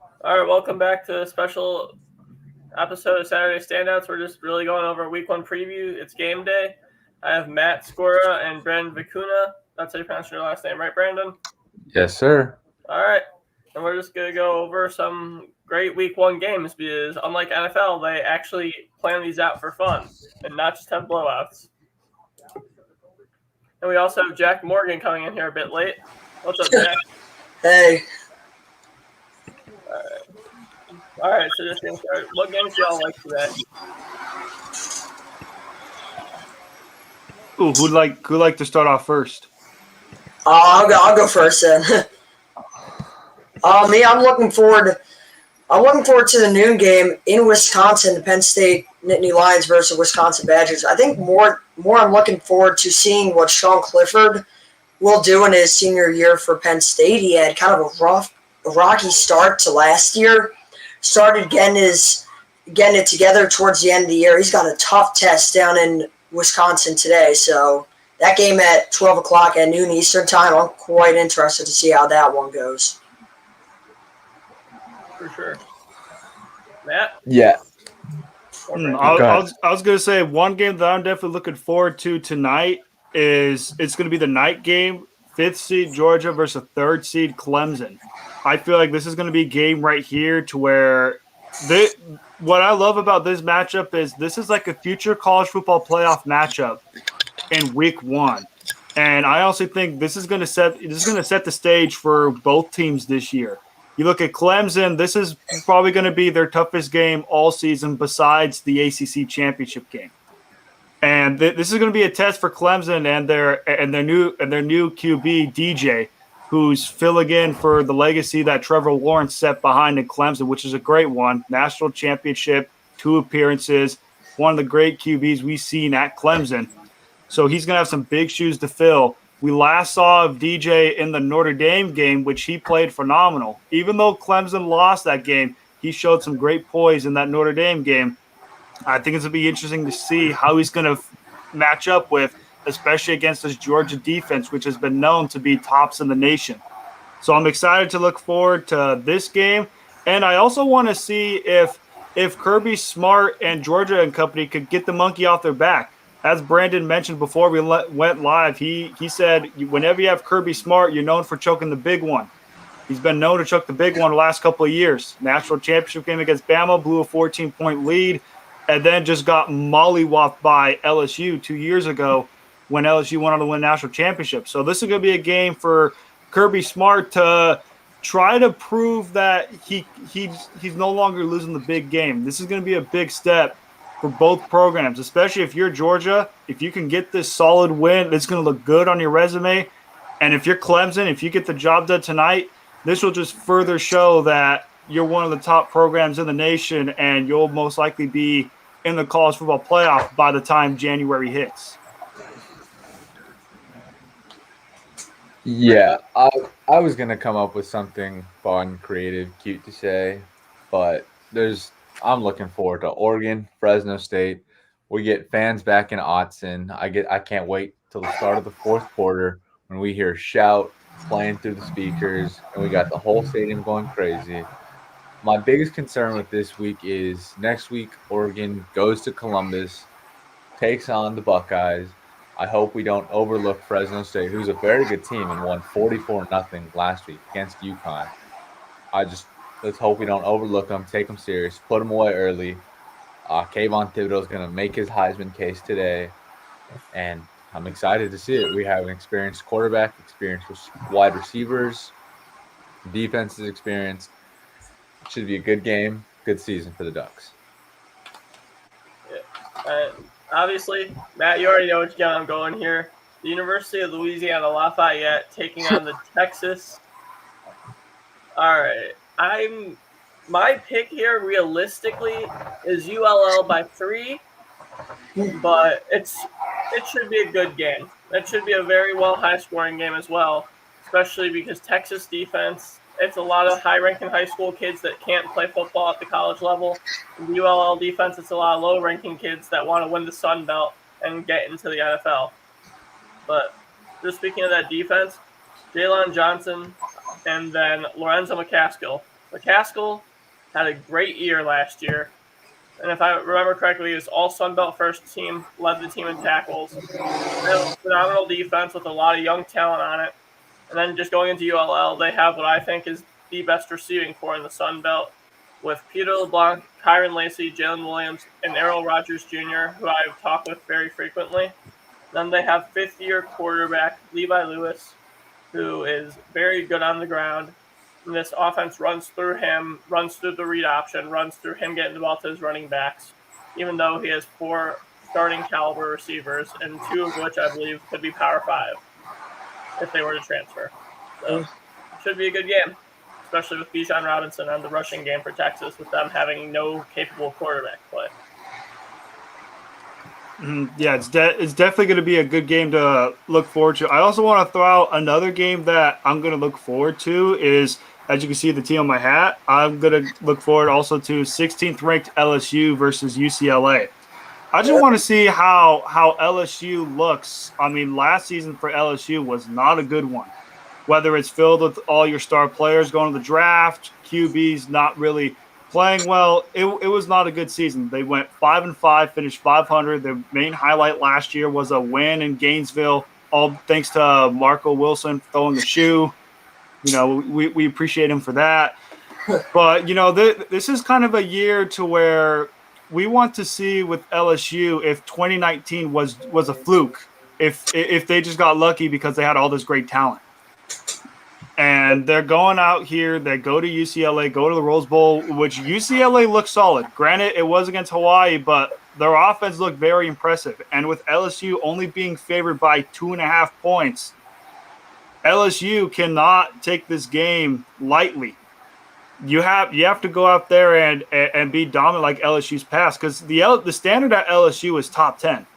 All right, welcome back to a special episode of Saturday Standouts. We're just really going over week one preview. It's game day. I have Matt Scora and Brandon Vicuna. That's how you pronounce your last name, right, Brandon? Yes, sir. All right. And we're just going to go over some great week one games because, unlike NFL, they actually plan these out for fun and not just have blowouts. And we also have Jack Morgan coming in here a bit late. What's up, Jack? Hey, All right, so just getting started. What games do y'all like today? Ooh, who'd like to start off first? I'll go first then. Me, I'm looking forward. I'm looking forward to the noon game in Wisconsin, the Penn State Nittany Lions versus Wisconsin Badgers. I think more I'm looking forward to seeing what Sean Clifford will do in his senior year for Penn State. He had kind of a rocky start to last year. Started getting it together towards the end of the year. He's got a tough test down in Wisconsin today, so that game at 12 o'clock at noon Eastern time, I'm quite interested to see how that one goes. For sure. Matt? Yeah. I was going to say one game that I'm definitely looking forward to tonight is it's going to be the night game, 5th seed Georgia versus 3rd seed Clemson. I feel like this is going to be a game right here to where what I love about this matchup is this is like a future college football playoff matchup in week one. And I also think this is going to set the stage for both teams this year. You look at Clemson, this is probably going to be their toughest game all season besides the ACC championship game. And this is going to be a test for Clemson and their new QB DJ, who's filling in for the legacy that Trevor Lawrence set behind in Clemson, which is a great one. National championship, 2 appearances, one of the great QBs we've seen at Clemson. So he's going to have some big shoes to fill. We last saw DJ in the Notre Dame game, which he played phenomenal. Even though Clemson lost that game, he showed some great poise in that Notre Dame game. I think it's going to be interesting to see how he's going to match up with, especially against this Georgia defense, which has been known to be tops in the nation. So I'm excited to look forward to this game. And I also want to see if Kirby Smart and Georgia and company could get the monkey off their back. As Brandon mentioned before we went live, he said whenever you have Kirby Smart, you're known for choking the big one. He's been known to choke the big one the last couple of years. National championship game against Bama, blew a 14-point lead, and then just got mollywopped by LSU 2 years ago when LSU went on to win national championship. So this is going to be a game for Kirby Smart to try to prove that he's no longer losing the big game. This is going to be a big step for both programs, especially if you're Georgia. If you can get this solid win, it's going to look good on your resume. And if you're Clemson, if you get the job done tonight, this will just further show that you're one of the top programs in the nation and you'll most likely be in the college football playoff by the time January hits. Yeah, I was going to come up with something fun, creative, cute to say, but I'm looking forward to Oregon, Fresno State. We get fans back in Autzen. I can't wait till the start of the fourth quarter when we hear shout playing through the speakers and we got the whole stadium going crazy. My biggest concern with this week is next week Oregon goes to Columbus, takes on the Buckeyes. I hope we don't overlook Fresno State, who's a very good team and won 44-0 last week against UConn. Let's hope we don't overlook them, take them serious, put them away early. Kayvon Thibodeau is going to make his Heisman case today, and I'm excited to see it. We have an experienced quarterback, experienced wide receivers, defense is experienced. Should be a good game, good season for the Ducks. Yeah. Obviously, Matt, you already know which game I'm going here. The University of Louisiana Lafayette taking on the Texas. All right. My pick here realistically is ULL by 3, but it should be a good game. It should be a very high-scoring game as well, especially because Texas defense, it's a lot of high-ranking high school kids that can't play football at the college level. In the ULL defense, it's a lot of low-ranking kids that want to win the Sun Belt and get into the NFL. But just speaking of that defense, Jalen Johnson and then Lorenzo McCaskill. McCaskill had a great year last year, and if I remember correctly, he was all Sun Belt first team, led the team in tackles. Phenomenal defense with a lot of young talent on it. And then just going into ULL, they have what I think is the best receiving core in the Sun Belt with Peter LeBlanc, Kyron Lacey, Jalen Williams, and Errol Rogers Jr., who I've talked with very frequently. Then they have fifth-year quarterback Levi Lewis, who is very good on the ground. And this offense runs through him, runs through the read option, runs through him getting the ball to his running backs, even though he has 4 starting caliber receivers, and 2 of which I believe could be Power 5 if they were to transfer. So it should be a good game, especially with Bijan Robinson on the rushing game for Texas, with them having no capable quarterback play. Yeah, it's definitely going to be a good game to look forward to. I also want to throw out another game that I'm going to look forward to is, as you can see the team on my hat, I'm going to look forward also to 16th ranked LSU versus UCLA. I just want to see how LSU looks. I mean, last season for LSU was not a good one. Whether it's filled with all your star players going to the draft, QBs not really playing well, it was not a good season. They went 5-5, finished 500. Their main highlight last year was a win in Gainesville, all thanks to Marco Wilson throwing the shoe. You know, we appreciate him for that. But, you know, this is kind of a year to where we want to see with LSU if 2019 was a fluke, if they just got lucky because they had all this great talent. And they're going out here. They go to UCLA, go to the Rose Bowl, which UCLA looks solid. Granted, it was against Hawaii, but their offense looked very impressive. And with LSU only being favored by 2.5 points, LSU cannot take this game lightly. You have to go out there and be dominant like LSU's past, because the standard at LSU is top 10.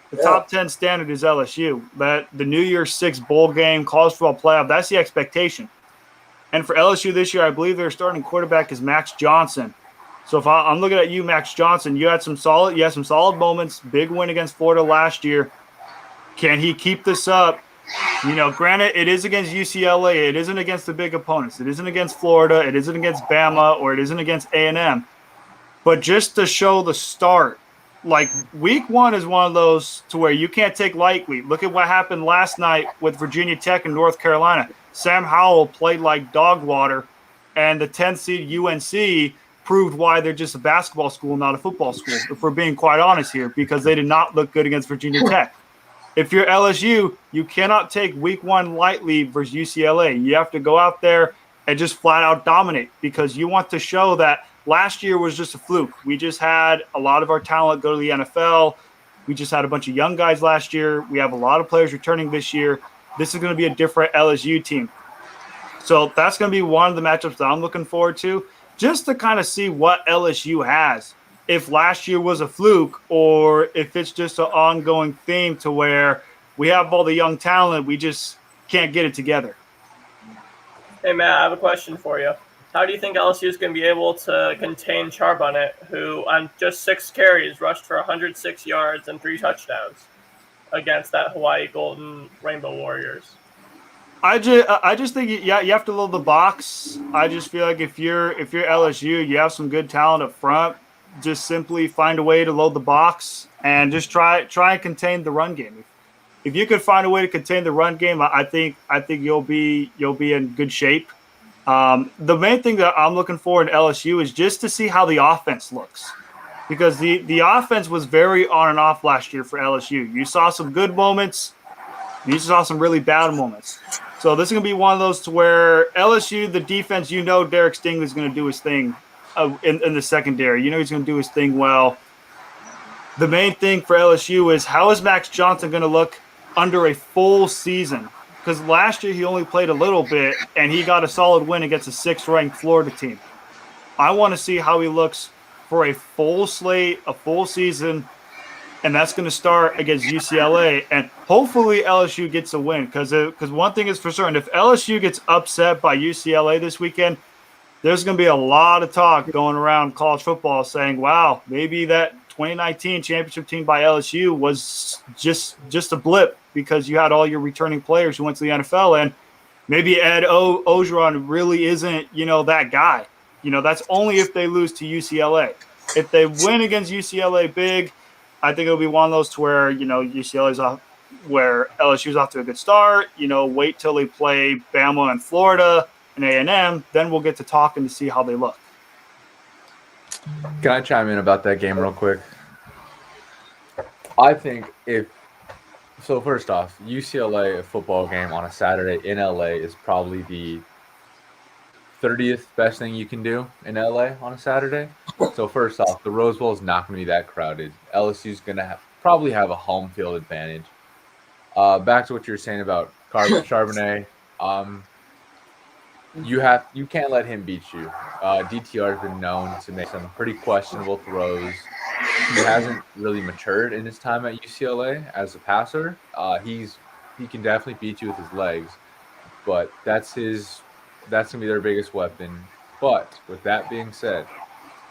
The top 10 standard is LSU. That the New Year's Six bowl game, college football playoff, that's the expectation. And for LSU this year, I believe their starting quarterback is Max Johnson. So if I'm looking at you, Max Johnson, you had some solid moments. Big win against Florida last year. Can he keep this up? You know, granted, it is against UCLA. It isn't against the big opponents. It isn't against Florida. It isn't against Bama, or it isn't against A&M. But just to show the start, like week 1 is one of those to where you can't take lightly. Look at what happened last night with Virginia Tech and North Carolina. Sam Howell played like dog water, and the 10th seed UNC proved why they're just a basketball school, not a football school, if we're being quite honest here, because they did not look good against Virginia Tech. If you're LSU, you cannot take week 1 lightly versus UCLA. You have to go out there and just flat out dominate, because you want to show that last year was just a fluke. We just had a lot of our talent go to the NFL. We just had a bunch of young guys last year. We have a lot of players returning this year. This is going to be a different LSU team. So that's going to be one of the matchups that I'm looking forward to, just to kind of see what LSU has. If last year was a fluke, or if it's just an ongoing theme to where we have all the young talent, we just can't get it together. Hey, Matt, I have a question for you. How do you think LSU is going to be able to contain Charbonnet, who on just 6 carries rushed for 106 yards and 3 touchdowns against that Hawaii Golden Rainbow Warriors? I just think you have to load the box. I just feel like if you're LSU, you have some good talent up front. Just simply find a way to load the box and just try and contain the run game. If you could find a way to contain the run game, I think you'll be in good shape. The main thing that I'm looking for in LSU is just to see how the offense looks, because the offense was very on and off last year for LSU. You saw some good moments, you saw some really bad moments. So this is going to be one of those to where LSU, the defense, Derek Stingley's going to do his thing in the secondary. He's going to do his thing well. The main thing for LSU is, how is Max Johnson going to look under a full season? Because last year he only played a little bit, and he got a solid win against a 6th-ranked Florida team. I want to see how he looks for a full slate, a full season, and that's going to start against UCLA. And hopefully LSU gets a win, because one thing is for certain, if LSU gets upset by UCLA this weekend, there's going to be a lot of talk going around college football saying, wow, maybe that 2019 championship team by LSU was just a blip, because you had all your returning players who went to the NFL. And maybe Ed Ogeron really isn't, that guy. That's only if they lose to UCLA. If they win against UCLA big, I think it'll be one of those to where, UCLA's off, where LSU's off to a good start. Wait till they play Bama and Florida and A&M, then we'll get to talking to see how they look. Can I chime in about that game real quick? I think first off, UCLA football game on a Saturday in LA is probably the 30th best thing you can do in LA on a Saturday. So first off, the Rose Bowl is not going to be that crowded. LSU's going to probably have a home field advantage. Back to what you were saying about Charbonnet. You can't let him beat you. DTR has been known to make some pretty questionable throws. He hasn't really matured in his time at UCLA as a passer. He can definitely beat you with his legs, but that's gonna be their biggest weapon. But with that being said,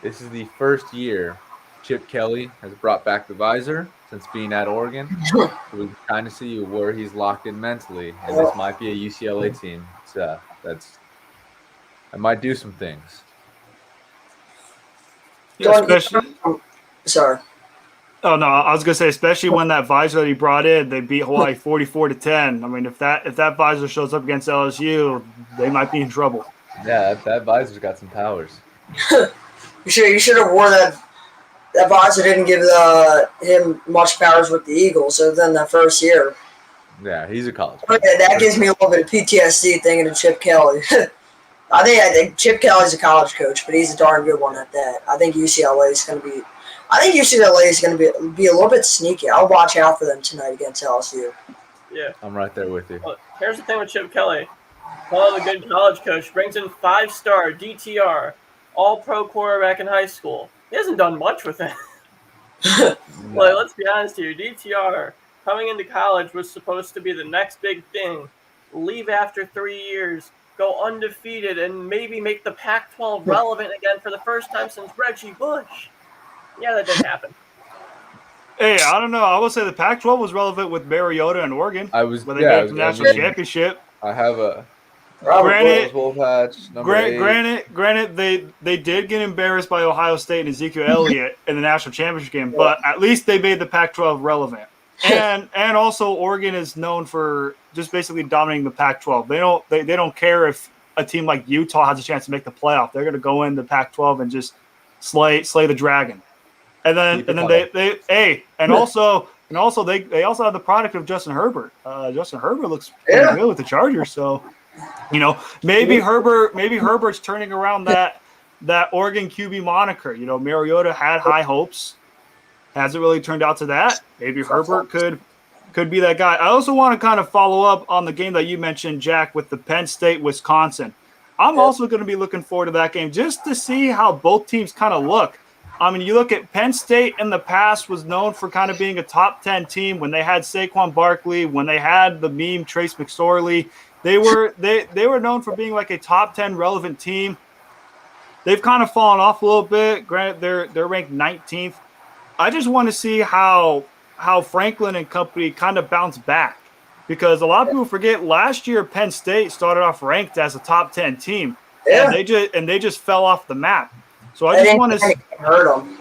this is the first year Chip Kelly has brought back the visor since being at Oregon. So we can kind of see where he's locked in mentally, and this might be a UCLA team. I might do some things. Yeah, especially. Sorry. Oh no, I was gonna say, especially when that visor that he brought in, they beat Hawaii 44-10. I mean, if that visor shows up against LSU, they might be in trouble. Yeah, that visor's got some powers. You should have worn that. That visor didn't give him much powers with the Eagles, so then that first year. Yeah, he's a college player. That gives me a little bit of PTSD thinking of Chip Kelly. I think Chip Kelly's a college coach, but he's a darn good one at that. I think UCLA is going to be a little bit sneaky. I'll watch out for them tonight against LSU. Yeah, I'm right there with you. Well, here's the thing with Chip Kelly. Paul, the good college coach, brings in 5-star DTR, all-pro quarterback in high school. He hasn't done much with it. Like, let's be honest here. DTR, coming into college, was supposed to be the next big thing. Leave after 3 years, go undefeated, and maybe make the Pac-12 relevant again for the first time since Reggie Bush. Yeah, that didn't happen. Hey, I don't know. I would say the Pac-12 was relevant with Mariota and Oregon. When they made the national championship. I have a Granted, they did get embarrassed by Ohio State and Ezekiel Elliott in the national championship game, but at least they made the Pac-12 relevant. And also Oregon is known for just basically dominating the Pac-12. They don't care if a team like Utah has a chance to make the playoff. They're going to go in the Pac-12 and just slay the dragon. And then they also have the product of Justin Herbert. Justin Herbert looks pretty good with the Chargers, so maybe Herbert's turning around that Oregon QB moniker. Mariota had high hopes. Hasn't really turned out to that. Maybe Herbert could be that guy. I also want to kind of follow up on the game that you mentioned, Jack, with the Penn State-Wisconsin. I'm also going to be looking forward to that game just to see how both teams kind of look. I mean, you look at Penn State in the past was known for kind of being a top 10 team when they had Saquon Barkley, when they had the meme Trace McSorley. They were known for being like a top 10 relevant team. They've kind of fallen off a little bit. Granted, they're ranked 19th. I just want to see how Franklin and company kind of bounce back, because a lot of people forget last year Penn State started off ranked as a top 10 team, and they just fell off the map. So I just want to hurt them,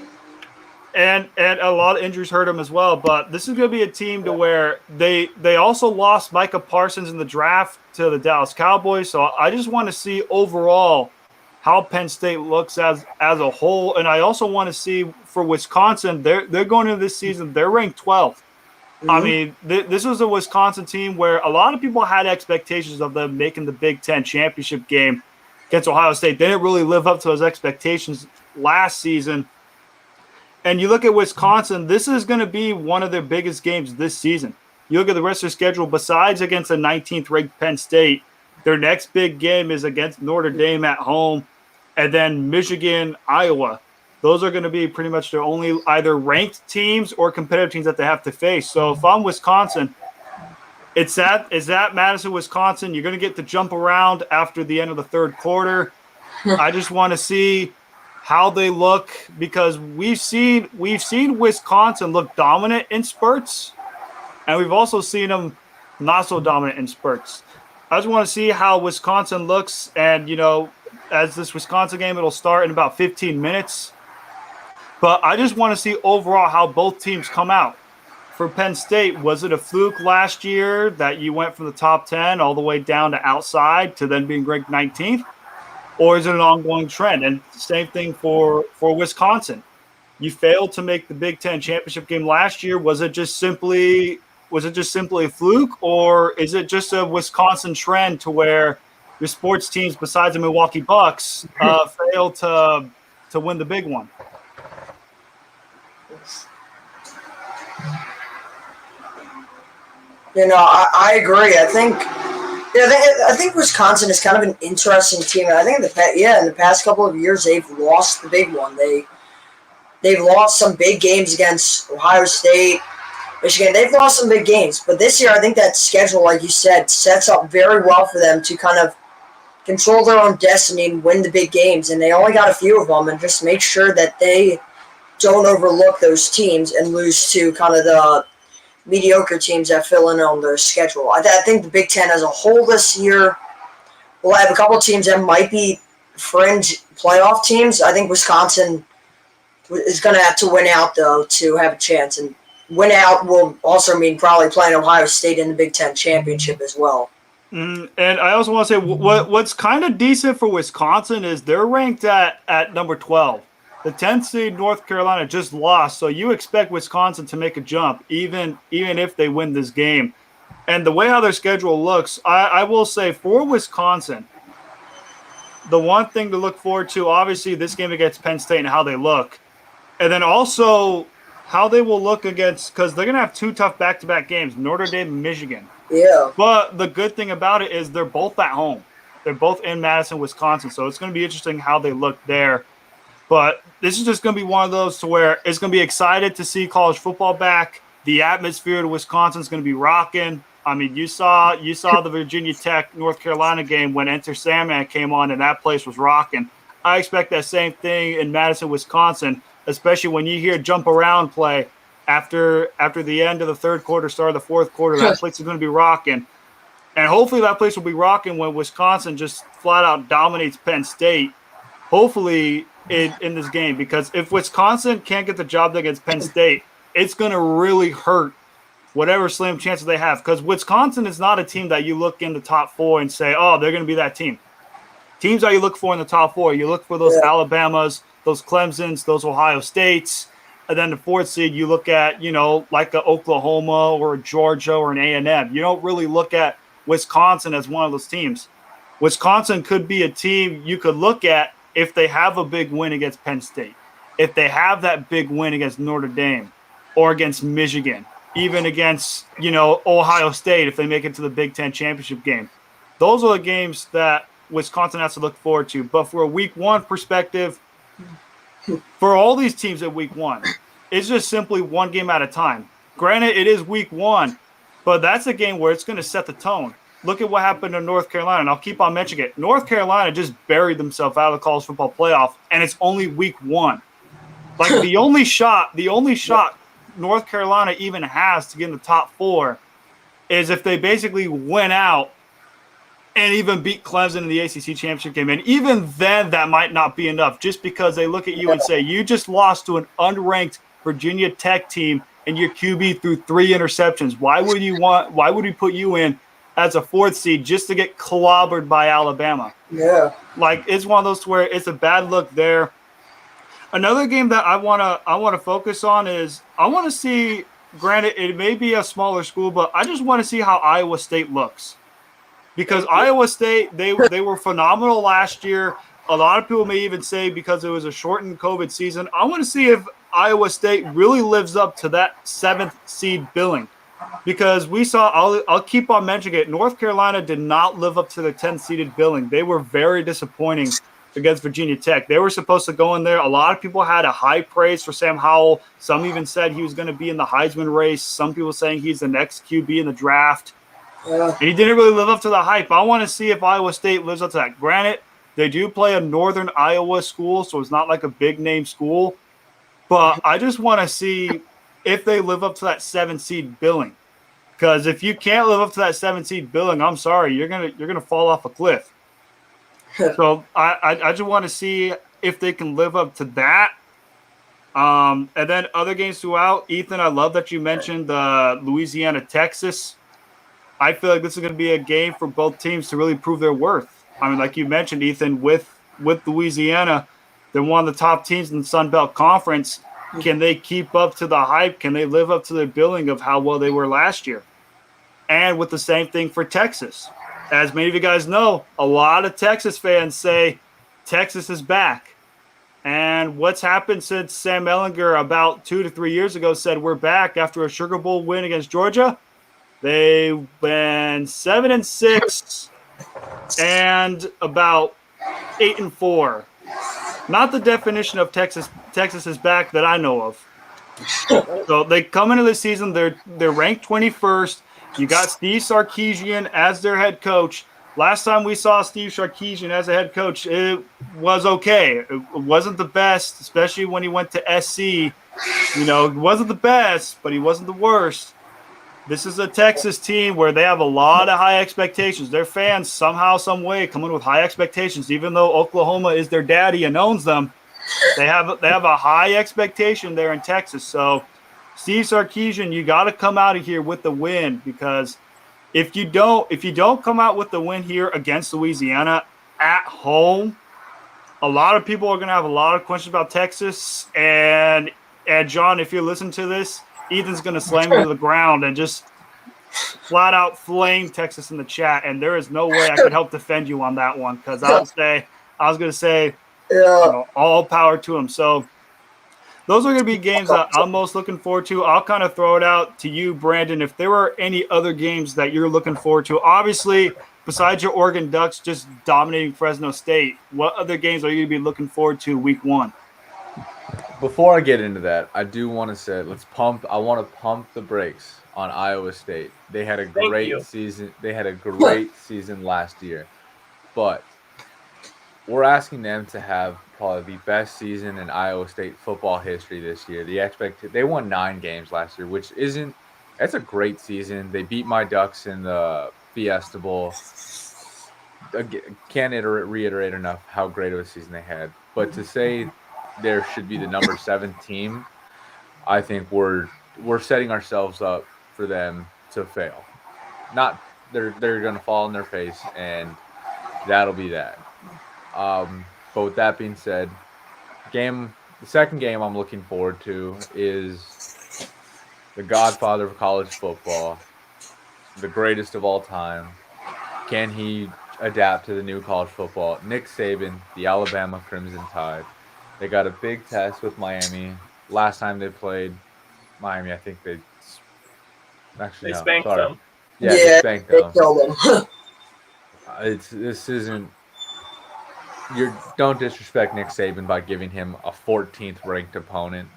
and a lot of injuries hurt them as well. But this is going to be a team to where they also lost Micah Parsons in the draft to the Dallas Cowboys. So I just want to see overall how Penn State looks as a whole. And I also want to see for Wisconsin, they're going into this season, they're ranked 12th. Mm-hmm. I mean, this was a Wisconsin team where a lot of people had expectations of them making the Big Ten championship game against Ohio State. They didn't really live up to those expectations last season. And you look at Wisconsin, this is going to be one of their biggest games this season. You look at the rest of their schedule, besides against the 19th ranked Penn State, their next big game is against Notre Dame at home, and then Michigan, Iowa. Those are going to be pretty much their only either ranked teams or competitive teams that they have to face. So if I'm Wisconsin, it's at Madison, Wisconsin. You're going to get to jump around after the end of the third quarter. I just want to see how they look, because we've seen Wisconsin look dominant in spurts, and we've also seen them not so dominant in spurts. I just want to see how Wisconsin looks. And, as this Wisconsin game, it'll start in about 15 minutes. But I just want to see overall how both teams come out. For Penn State, was it a fluke last year that you went from the top 10 all the way down to outside to then being ranked 19th? Or is it an ongoing trend? And same thing for Wisconsin. You failed to make the Big Ten championship game last year. Was it just simply a fluke, or is it just a Wisconsin trend to where your sports teams besides the Milwaukee Bucks fail to win the big one? I agree. I think Wisconsin is kind of an interesting team. And I think in the past couple of years they've lost the big one. They've lost some big games against Ohio State, Michigan. They've lost some big games, but this year I think that schedule, like you said, sets up very well for them to kind of control their own destiny and win the big games. And they only got a few of them, and just make sure that they don't overlook those teams and lose to kind of the mediocre teams that fill in on their schedule. I think the Big Ten as a whole this year will have a couple of teams that might be fringe playoff teams. I think Wisconsin is going to have to win out, though, to have a chance. And win out will also mean probably playing Ohio State in the Big Ten championship as well. And I also want to say what's kind of decent for Wisconsin is they're ranked at number 12. The 10th seed North Carolina just lost, so you expect Wisconsin to make a jump, even if they win this game. And the way how their schedule looks, I will say for Wisconsin, the one thing to look forward to, obviously, this game against Penn State and how they look. And then also how they will look against, because they're going to have two tough back-to-back games, Notre Dame and Michigan. Yeah. But the good thing about it is they're both at home. They're both in Madison, Wisconsin, so it's going to be interesting how they look there. But this is just going to be one of those to where it's going to be excited to see college football back. The atmosphere to Wisconsin is going to be rocking. I mean, you saw the Virginia Tech North Carolina game when Enter Sandman came on, and that place was rocking. I expect that same thing in Madison, Wisconsin, especially when you hear jump around play after the end of the third quarter, start of the fourth quarter. That place is going to be rocking, and hopefully that place will be rocking when Wisconsin just flat out dominates Penn State. Hopefully. In this game, because if Wisconsin can't get the job done against Penn State, it's going to really hurt whatever slim chances they have, because Wisconsin is not a team that you look in the top four and say, oh, they're going to be that team. Teams that you look for in the top four, you look for those Alabamas, those Clemsons, those Ohio States, and then the fourth seed you look at, like a Oklahoma or a Georgia or an A&M. You don't really look at Wisconsin as one of those teams. Wisconsin could be a team you could look at if they have a big win against Penn State, if they have that big win against Notre Dame or against Michigan, even against, Ohio State, if they make it to the Big Ten championship game. Those are the games that Wisconsin has to look forward to. But for a week one perspective, for all these teams at week one, it's just simply one game at a time. Granted, it is week one, but that's a game where it's going to set the tone. Look at what happened in North Carolina, and I'll keep on mentioning it. North Carolina just buried themselves out of the college football playoff, and it's only week one. Like the only shot North Carolina even has to get in the top four is if they basically went out and even beat Clemson in the ACC championship game. And even then, that might not be enough, just because they look at you and say, you just lost to an unranked Virginia Tech team, and your QB threw 3 interceptions. Why would we put you in as a fourth seed just to get clobbered by Alabama? Yeah. Like, it's one of those where it's a bad look there. Another game that I wanna focus on is I want to see, granted, it may be a smaller school, but I just want to see how Iowa State looks. Because Iowa State, they were phenomenal last year. A lot of people may even say because it was a shortened COVID season. I want to see if Iowa State really lives up to that 7th seed billing. Because we saw, I'll keep on mentioning it, North Carolina did not live up to their 10th-seeded billing. They were very disappointing against Virginia Tech. They were supposed to go in there. A lot of people had a high praise for Sam Howell. Some even said he was going to be in the Heisman race. Some people saying he's the next QB in the draft. And he didn't really live up to the hype. I want to see if Iowa State lives up to that. Granted, they do play a northern Iowa school, so it's not like a big-name school. But I just want to see if they live up to that 7th seed billing. Because if you can't live up to that 7 seed billing, I'm sorry, you're gonna fall off a cliff. So I just want to see if they can live up to that. And then other games throughout. Ethan, I love that you mentioned Louisiana, Texas. I feel like this is going to be a game for both teams to really prove their worth. I mean, like you mentioned, Ethan, with Louisiana, they're one of the top teams in the Sun Belt Conference. Can they keep up to the hype? Can they live up to their billing of how well they were last year? And with the same thing for Texas. As many of you guys know, a lot of Texas fans say Texas is back. And what's happened since Sam Ehlinger about 2 to 3 years ago said we're back after a Sugar Bowl win against Georgia? They've been 7-6 and about 8-4. Not the definition of Texas is back that I know of. So they come into the season, they're ranked 21st. You got Steve Sarkisian as their head coach. Last time we saw Steve Sarkisian as a head coach, it was okay. It wasn't the best, especially when he went to SC. You know, it wasn't the best, but he wasn't the worst. This is a Texas team where they have a lot of high expectations. Their fans somehow, some way, come in with high expectations. Even though Oklahoma is their daddy and owns them, they have a high expectation there in Texas. So, Steve Sarkisian, you got to come out of here with the win, because if you don't come out with the win here against Louisiana at home, a lot of people are going to have a lot of questions about Texas. And John, if you listen to this, Ethan's going to slam you to the ground and just flat out flame Texas in the chat. And there is no way I could help defend you on that one, because I was going to say, all power to him. So those are going to be games that I'm most looking forward to. I'll kind of throw it out to you, Brandon, if there were any other games that you're looking forward to. Obviously, besides your Oregon Ducks just dominating Fresno State, what other games are you going to be looking forward to week 1? Before I get into that, I do want to say I want to pump the brakes on Iowa State. They had a great season. They had a great season last year. But we're asking them to have probably the best season in Iowa State football history this year. They won 9 games last year, which that's a great season. They beat my Ducks in the Fiesta Bowl. Can't reiterate enough how great of a season they had. But to say there should be the number 7 team, I think we're setting ourselves up for them to fail. They're going to fall on their face, and that'll be that. But with that being said, the second game I'm looking forward to is the godfather of college football, the greatest of all time. Can he adapt to the new college football? Nick Saban, the Alabama Crimson Tide. They got a big test with Miami. Last time they played Miami, I think they spanked them. Yeah, they spanked them. They killed them. Don't disrespect Nick Saban by giving him a 14th ranked opponent.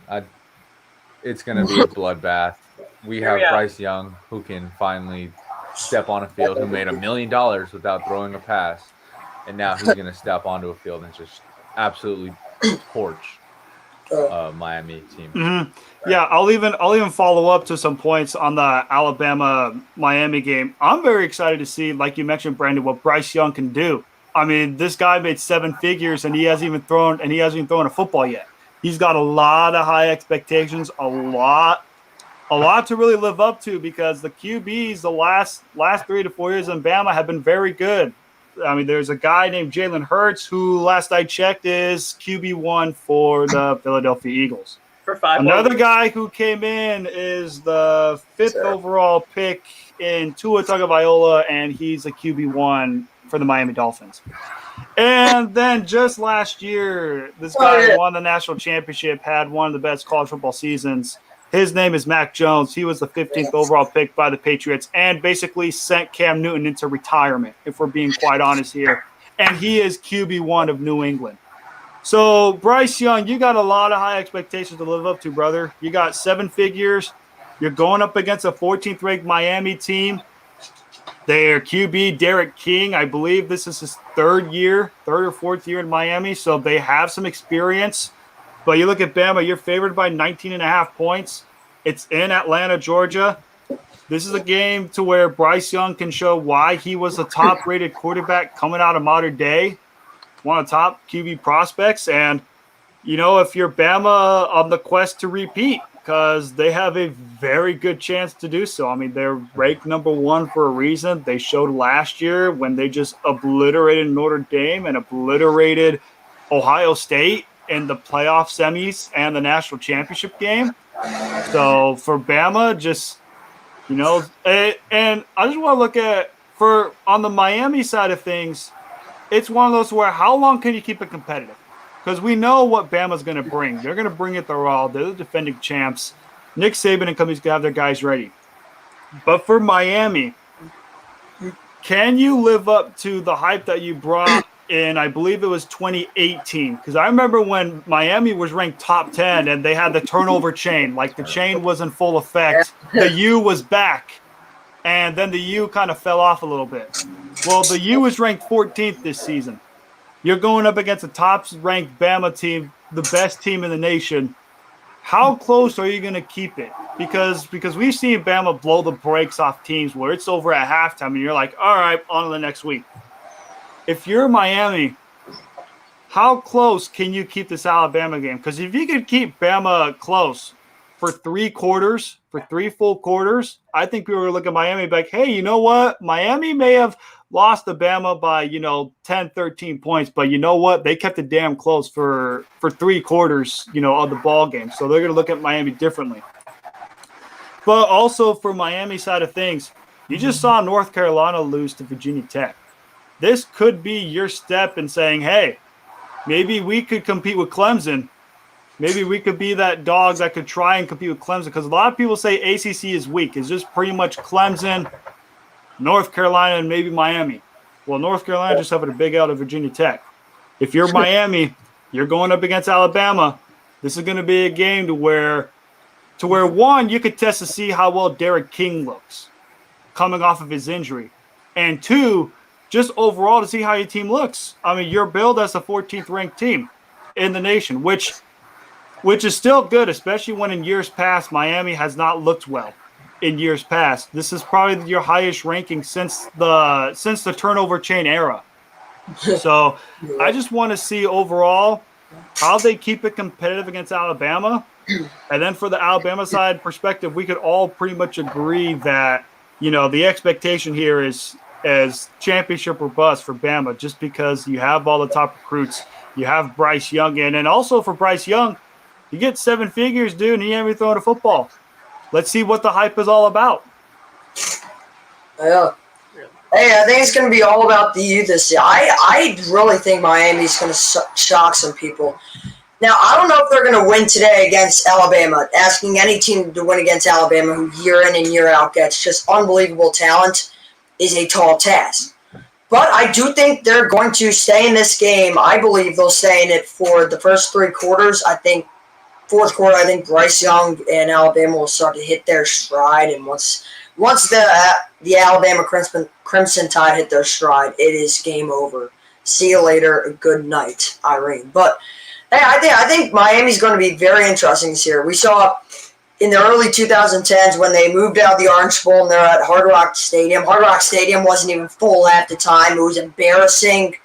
It's going to be a bloodbath. We have Bryce Young, who can finally step on a field, who made $1 million without throwing a pass, and now he's going to step onto a field and just absolutely torch Miami team. Mm-hmm. Yeah, I'll even follow up to some points on the Alabama-Miami game. I'm very excited to see, like you mentioned, Brandon, what Bryce Young can do. I mean, this guy made 7 figures, and he hasn't even thrown a football yet. He's got a lot of high expectations, a lot to really live up to, because the QBs the last 3 to 4 years in Bama have been very good. I mean, there's a guy named Jalen Hurts who, last I checked, is QB1 for the Philadelphia Eagles. For 5 Another guy who came in is the 5th overall pick in Tua Tagovailoa, and he's a QB1 for the Miami Dolphins. And then just last year, this guy won the national championship, had one of the best college football seasons. His name is Mac Jones. He was the 15th overall pick by the Patriots and basically sent Cam Newton into retirement, if we're being quite honest here. And he is QB1 of New England. So, Bryce Young, you got a lot of high expectations to live up to, brother. You got 7 figures. You're going up against a 14th-ranked Miami team. Their QB, Derek King, I believe this is his 3rd or 4th year in Miami, so they have some experience. But you look at Bama, you're favored by 19.5 points. It's in Atlanta, Georgia. This is a game to where Bryce Young can show why he was a top-rated quarterback coming out of modern day, one of the top QB prospects. And, if you're Bama on the quest to repeat, because they have a very good chance to do so. I mean, they're ranked number 1 for a reason. They showed last year when they just obliterated Notre Dame and obliterated Ohio State in the playoff semis and the national championship game. So for Bama, just – and I just want to look at on the Miami side of things, it's one of those where how long can you keep it competitive? Because we know what Bama's going to bring. They're going to bring it their all. They're the defending champs. Nick Saban and company's going to have their guys ready. But for Miami, can you live up to the hype that you brought in, I believe it was 2018? Because I remember when Miami was ranked top 10 and they had the turnover chain. Like the chain was in full effect. The U was back. And then the U kind of fell off a little bit. Well, the U was ranked 14th this season. You're going up against a top-ranked Bama team, the best team in the nation. How close are you going to keep it? Because we've seen Bama blow the brakes off teams where it's over at halftime and you're like, all right, on to the next week. If you're Miami, how close can you keep this Alabama game? Because if you could keep Bama close for 3 quarters, for 3 full quarters, I think we were looking at Miami like, hey, you know what? Miami may have lost to Bama by, 10, 13 points, but you know what? They kept it damn close for 3 quarters, of the ball game. So they're going to look at Miami differently. But also for Miami side of things, you just saw North Carolina lose to Virginia Tech. This could be your step in saying, hey, maybe we could compete with Clemson. Maybe we could be that dog that could try and compete with Clemson. Because a lot of people say ACC is weak. It's just pretty much Clemson, North Carolina, and maybe Miami. Well, North Carolina just suffered a big L to Virginia Tech. If you're Miami, you're going up against Alabama. This is going to be a game to where, one, you could test to see how well Derek King looks coming off of his injury. And 2, just overall to see how your team looks. I mean, you're billed as the 14th ranked team in the nation, which is still good, especially when in years past Miami has not looked well. In years past, this is probably your highest ranking since the turnover chain era. So I just want to see overall how they keep it competitive against Alabama. And then for the Alabama side perspective, we could all pretty much agree that, the expectation here is as championship or bust for Bama, just because you have all the top recruits. You have Bryce Young in. And also for Bryce Young, you get 7 figures, dude, and he ain't even throwing a football. Let's see what the hype is all about. Yeah. Hey, I think it's going to be all about the youth this year. I really think Miami's going to shock some people. Now, I don't know if they're going to win today against Alabama. Asking any team to win against Alabama, who year in and year out gets just unbelievable talent, is a tall task. But I do think they're going to stay in this game. I believe they'll stay in it for the first 3 quarters. I think fourth quarter, I think Bryce Young and Alabama will start to hit their stride. And once the Alabama Crimson Tide hit their stride, it is game over. See you later. Good night, Irene. But hey, I think Miami's going to be very interesting this year. We saw in the early 2010s when they moved out of the Orange Bowl and they're at Hard Rock Stadium. Hard Rock Stadium wasn't even full at the time. It was embarrassing.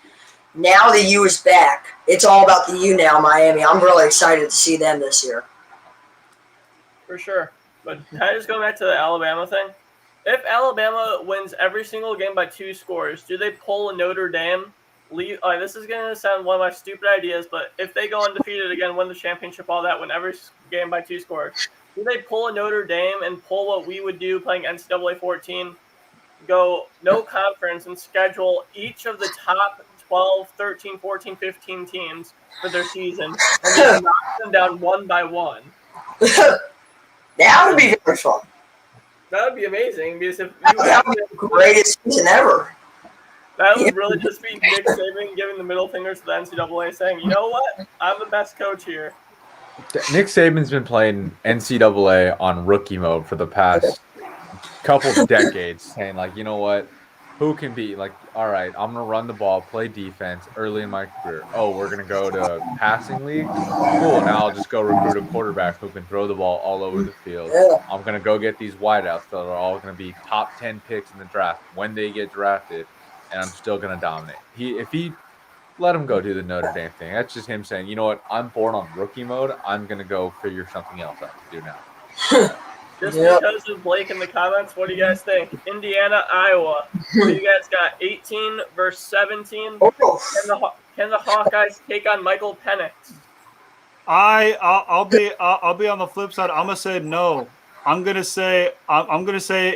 Now the U is back. It's all about the U now, Miami. I'm really excited to see them this year. For sure. But can I just go back to the Alabama thing? If Alabama wins every single game by 2 scores, do they pull a Notre Dame? This is going to sound one of my stupid ideas, but if they go undefeated again, win the championship, all that, win every game by 2 scores, do they pull a Notre Dame and pull what we would do playing NCAA 14, go no conference and schedule each of the top 12, 13, 14, 15 teams for their season and just knock them down one by one? That would be very fun. That would be amazing because if that would be the greatest season ever. That would really just be Nick Saban giving the middle fingers to the NCAA saying, you know what? I'm the best coach here. Nick Saban's been playing NCAA on rookie mode for the past couple decades, saying, like, you know what? who can be like, all right, I'm gonna run the ball, play defense early in my career. Oh, we're gonna go to passing leagues. Cool. Now I'll just go recruit a quarterback who can throw the ball all over the field. Yeah. I'm gonna go get these wideouts that are all gonna be top 10 picks in the draft when they get drafted, and I'm still gonna dominate. If he let him go do the Notre Dame thing. That's just him saying, you know what, I'm born on rookie mode. I'm gonna go figure something else out to do now. Just Yep. because of Blake in the comments, what do you guys think? Indiana, Iowa. What do you guys got? 18 versus 17. Oh. Can the Hawkeyes take on Michael Penix? I'll be on the flip side. I'm gonna say no. I'm gonna say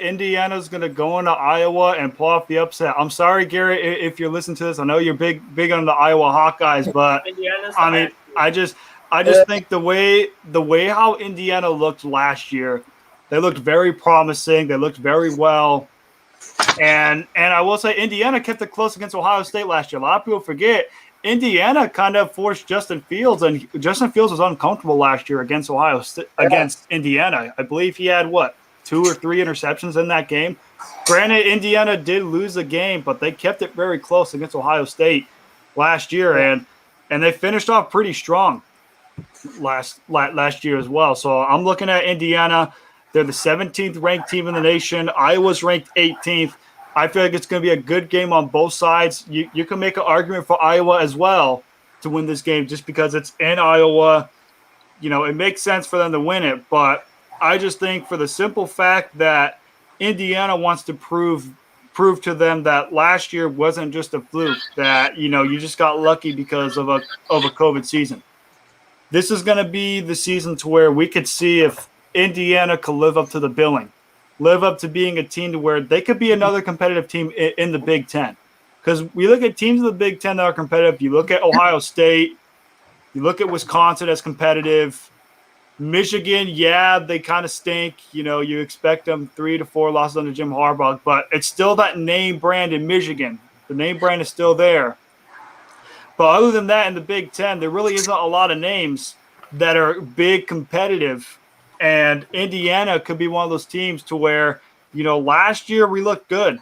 Indiana's gonna go into Iowa and pull off the upset. I'm sorry, Gary, if you're listening to this. I know you're big on the Iowa Hawkeyes, but Indiana's I mean, I just think the way how Indiana looked last year, they looked very promising. They looked very well. And I will say Indiana kept it close against Ohio State last year. A lot of people forget Indiana kind of forced Justin Fields, and Justin Fields was uncomfortable last year against against Indiana. I believe he had 2 or 3 interceptions in that game. Granted, Indiana did lose the game, but they kept it very close against Ohio State last year, and they finished off pretty strong last year as well. So I'm looking at Indiana. They're the 17th ranked team in the nation. Iowa's ranked 18th. I feel like it's going to be a good game on both sides. You can make an argument for Iowa as well to win this game just because it's in Iowa. You know, it makes sense for them to win it. But I just think for the simple fact that Indiana wants to prove to them that last year wasn't just a fluke, that, you know, you just got lucky because of a COVID season. This is going to be the season to where we could see if Indiana could live up to the billing. Live up to being a team to where they could be another competitive team in the Big Ten. Because we look at teams in the Big Ten that are competitive. You look at Ohio State. You look at Wisconsin as competitive. Michigan, yeah, they kind of stink. You know, you expect them 3 to 4 losses under Jim Harbaugh. But it's still that name brand in Michigan. The name brand is still there. But other than that, in the Big Ten, there really isn't a lot of names that are big competitive. And Indiana could be one of those teams to where, you know, last year we looked good.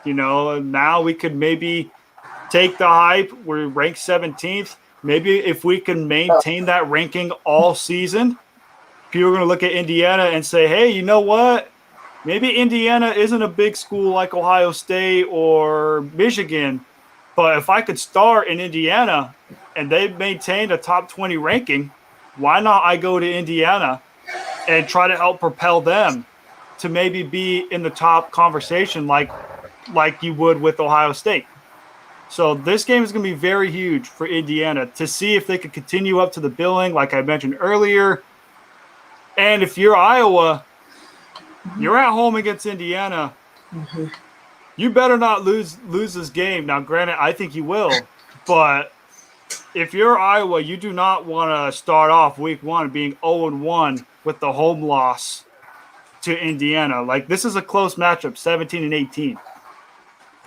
You know, now we could maybe take the hype. We're ranked 17th. Maybe if we can maintain that ranking all season, people are going to look at Indiana and say, hey, you know what? Maybe Indiana isn't a big school like Ohio State or Michigan. But if I could start in Indiana and they maintained a top 20 ranking, why not I go to Indiana and try to help propel them to maybe be in the top conversation like you would with Ohio State. So this game is going to be very huge for Indiana to see if they could continue up to the billing, like I mentioned earlier. And if you're Iowa, you're at home against Indiana. Mm-hmm. You better not lose this game. Now, granted, I think you will, but if you're Iowa, you do not want to start off week 1 being 0-1 with the home loss to Indiana. Like, this is a close matchup, 17 and 18.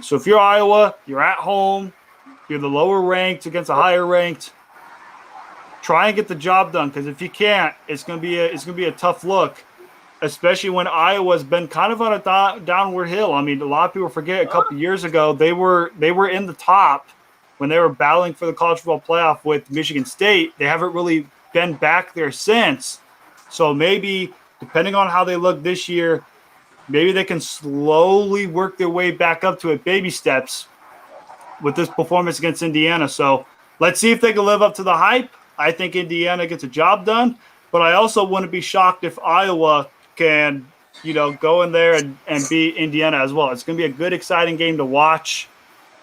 So if you're Iowa, you're at home, you're the lower ranked against a higher ranked, try and get the job done, because if you can't, it's gonna be a tough look, especially when Iowa's been kind of on a downward hill. I mean, a lot of people forget a couple years ago they were in the top when they were battling for the college football playoff with Michigan State. They haven't really been back there since. So maybe, depending on how they look this year, maybe they can slowly work their way back up to it, baby steps, with this performance against Indiana. So let's see if they can live up to the hype. I think Indiana gets a job done, but I also wouldn't be shocked if Iowa can, you know, go in there and beat Indiana as well. It's going to be a good, exciting game to watch.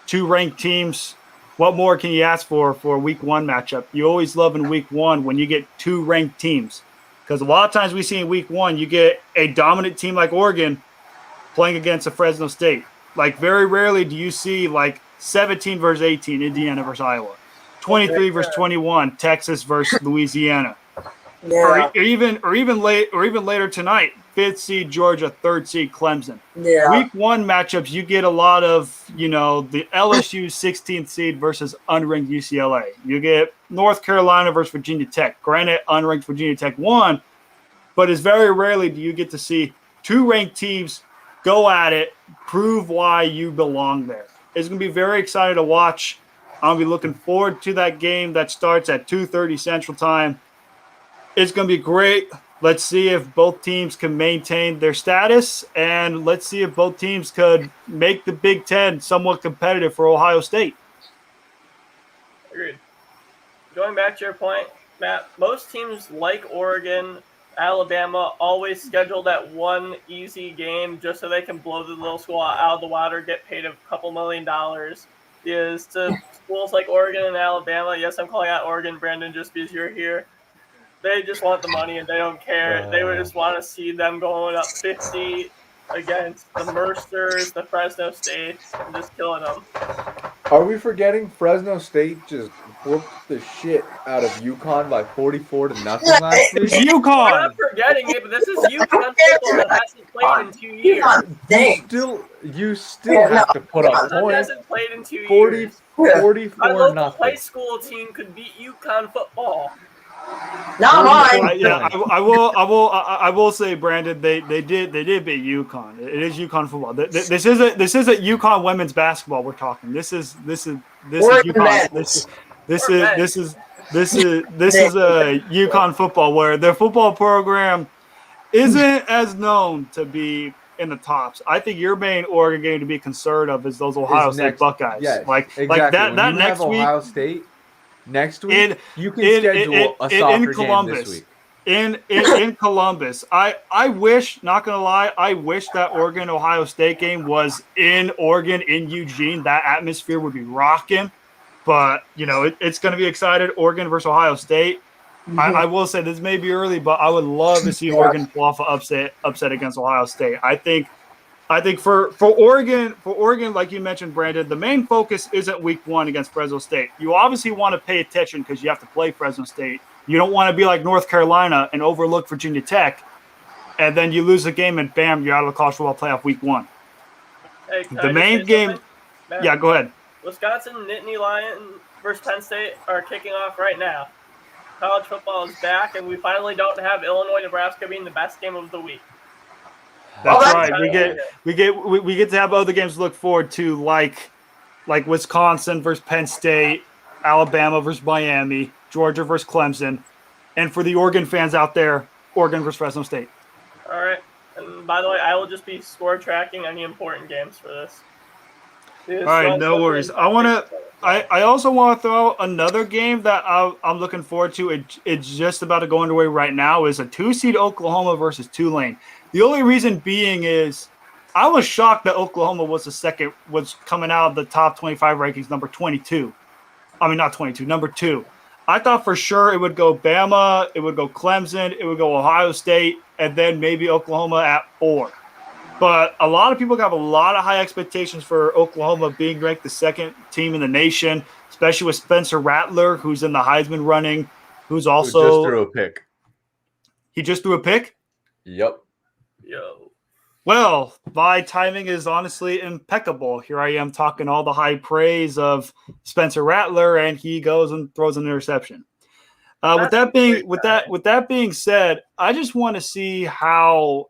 2 ranked teams. What more can you ask for a week 1 matchup? You always love in week 1 when you get 2 ranked teams. Because a lot of times we see in week 1, you get a dominant team like Oregon playing against a Fresno State. Like, very rarely do you see, like, 17 versus 18, Indiana versus Iowa. 23 versus 21, Texas versus Louisiana. Yeah. Or even later tonight, 5th seed Georgia, 3rd seed Clemson. Yeah. Week 1 matchups, you get a lot of, you know, the LSU 16th seed versus unranked UCLA. You get North Carolina versus Virginia Tech. Granted, unranked Virginia Tech won, but it's very rarely do you get to see 2 ranked teams Go at it. Prove why you belong there. It's going to be very exciting to watch. I'll be looking forward to that game that starts at 2:30 Central Time. It's going to be great. Let's see if both teams can maintain their status, and let's see if both teams could make the Big Ten somewhat competitive for Ohio State. Agreed. Going back to your point, Matt, most teams like Oregon, Alabama always schedule that one easy game just so they can blow the little school out of the water, get paid a couple $1 million. Is to schools like Oregon and Alabama. Yes, I'm calling out Oregon, Brandon, just because you're here. They just want the money and they don't care. They would just want to see them going up 50 against the Mercers, the Fresno States, and just killing them. Are we forgetting Fresno State just whooped the shit out of UConn by 44-0 last week? It's We're UConn. not forgetting it, but this is UConn football that hasn't played in 2 years. You still have to put up UConn points. hasn't played in 2 years. 44 Our local nothing. high school team could beat UConn football. Not mine. I will say, Brandon, they did beat UConn. It is UConn football. This isn't UConn women's basketball we're talking. This is UConn. This is a UConn football where their football program isn't as known to be in the tops. I think your main Oregon game to be concerned of is those Ohio State Buckeyes. Yes, like exactly. that When you next have week. Ohio State next week, you can schedule a soccer game this week. In Columbus, I wish, not gonna lie, I wish that Oregon Ohio State game was in Oregon, in Eugene. That atmosphere would be rocking. But it's gonna be excited. Oregon versus Ohio State. Mm-hmm. I will say this may be early, but I would love to see Oregon pull off an upset against Ohio State. I think for Oregon, like you mentioned, Brandon, the main focus isn't week 1 against Fresno State. You obviously want to pay attention because you have to play Fresno State. You don't want to be like North Carolina and overlook Virginia Tech, and then you lose the game and bam, you're out of the college football playoff week 1. Hey, the main game, yeah, go ahead. Wisconsin Nittany Lions versus Penn State are kicking off right now. College football is back, and we finally don't have Illinois, Nebraska being the best game of the week. That's right. We get to have other games to look forward to, like Wisconsin versus Penn State, Alabama versus Miami, Georgia versus Clemson, and for the Oregon fans out there, Oregon versus Fresno State. All right. And by the way, I will just be score tracking any important games for this. All right, no worries. I also want to throw out another game that I'm looking forward to. It's just about to go underway right now. Is a 2-seed Oklahoma versus Tulane. The only reason being is I was shocked that Oklahoma was coming out of the top 25 rankings, number 22. I mean, not 22, number 2. I thought for sure it would go Bama, it would go Clemson, it would go Ohio State, and then maybe Oklahoma at 4. But a lot of people have a lot of high expectations for Oklahoma being ranked the 2nd team in the nation, especially with Spencer Rattler, who's in the Heisman running, who's also just threw a pick. He just threw a pick? Yep. Yo. Well, my timing is honestly impeccable. Here I am talking all the high praise of Spencer Rattler, and he goes and throws an interception. With that being said, I just want to see how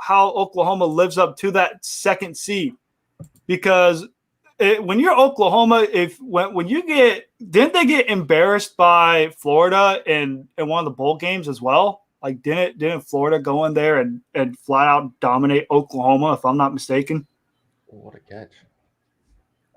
Oklahoma lives up to that 2nd seed, because when you're Oklahoma, didn't they get embarrassed by Florida in one of the bowl games as well? Like, didn't Florida go in there and flat out dominate Oklahoma, if I'm not mistaken? What a catch!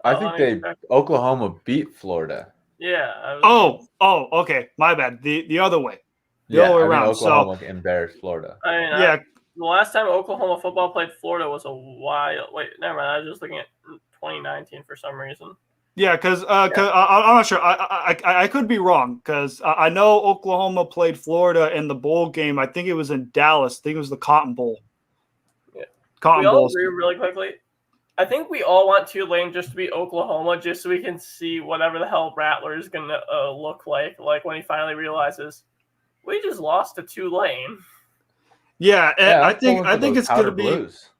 I think Oklahoma beat Florida. Yeah. Okay. My bad. The other way. The other way around. Oklahoma embarrassed Florida. The last time Oklahoma football played Florida was a while. Wait, never mind. I was just looking at 2019 for some reason. Yeah, because I'm not sure. I could be wrong, because I know Oklahoma played Florida in the bowl game. I think it was in Dallas. I think it was the Cotton Bowl. Yeah. Cotton Bowl. Agree really quickly. I think we all want Tulane just to be Oklahoma, just so we can see whatever the hell Rattler is going to look like when he finally realizes we just lost to Tulane. Yeah, I think it's going to be. Blues.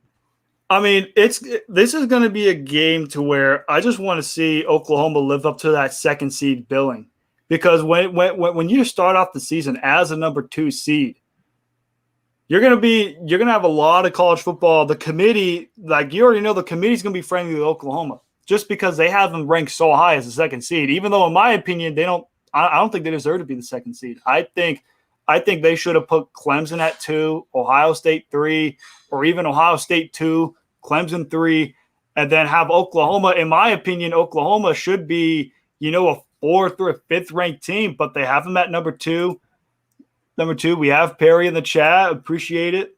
I mean, this is going to be a game to where I just want to see Oklahoma live up to that 2nd seed billing, because when you start off the season as a number 2 seed, you're gonna have a lot of college football. The committee, like you already know, the committee's gonna be friendly with Oklahoma just because they have them ranked so high as the second seed. Even though, in my opinion, they don't. I don't think they deserve to be the second seed. I think they should have put Clemson at 2, Ohio State 3, or even Ohio State 2, Clemson 3, and then have Oklahoma. In my opinion, Oklahoma should be a 4th or a 5th ranked team, but they have them at number 2. Number 2, we have Perry in the chat. Appreciate it.